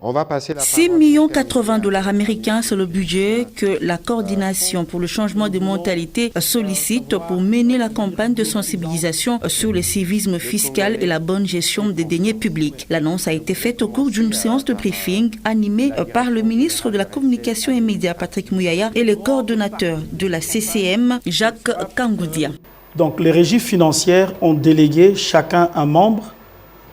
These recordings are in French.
On va passer la 6,80 millions américains, c'est le budget que la coordination pour le changement de mentalité sollicite pour mener la campagne de sensibilisation sur le civisme fiscal et la bonne gestion des deniers publics. L'annonce a été faite au cours d'une séance de briefing animée par le ministre de la Communication et Médias, Patrick Mouyaya, et le coordonnateur de la CCM, Jacques Kangoudia. Donc les régies financières ont délégué chacun un membre.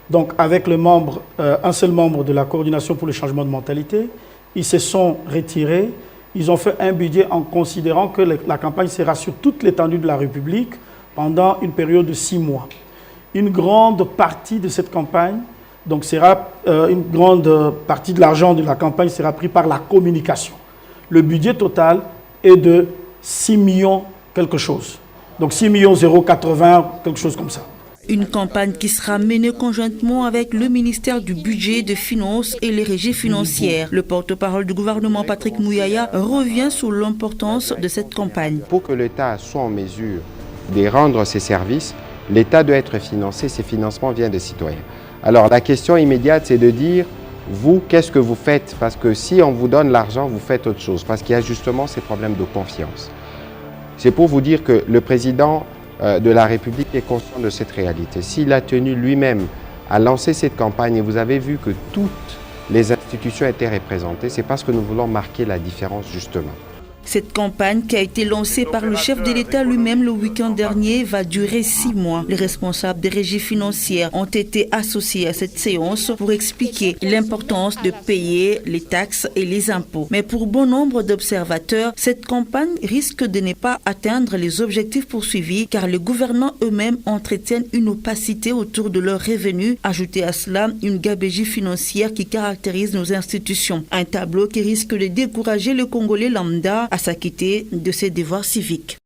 Donc avec un seul membre de la coordination pour le changement de mentalité, ils se sont retirés. Ils ont fait un budget en considérant que la campagne sera sur toute l'étendue de la République pendant une période de 6 mois. Une grande partie de cette campagne, donc une grande partie de l'argent de la campagne sera pris par la communication. Le budget total est de 6 millions quelque chose. Donc 6 millions 080, quelque chose comme ça. Une campagne qui sera menée conjointement avec le ministère du Budget, des Finances et les régies financières. Le porte-parole du gouvernement, Patrick Mouyaya, revient sur l'importance de cette campagne. Pour que l'État soit en mesure de rendre ses services, l'État doit être financé, ces financements viennent des citoyens. Alors la question immédiate, c'est de dire, vous, qu'est-ce que vous faites? Parce que si on vous donne l'argent, vous faites autre chose, parce qu'il y a justement ces problèmes de confiance. C'est pour vous dire que le président de la République est conscient de cette réalité. S'il a tenu lui-même à lancer cette campagne et vous avez vu que toutes les institutions étaient représentées, c'est parce que nous voulons marquer la différence justement. Cette campagne qui a été lancée par le chef de l'État lui-même le week-end dernier va durer 6 mois. Les responsables des régies financières ont été associés à cette séance pour expliquer l'importance de payer les taxes et les impôts. Mais pour bon nombre d'observateurs, cette campagne risque de ne pas atteindre les objectifs poursuivis car les gouvernants eux-mêmes entretiennent une opacité autour de leurs revenus. Ajoutez à cela une gabegie financière qui caractérise nos institutions. Un tableau qui risque de décourager le Congolais lambda à s'acquitter de ses devoirs civiques.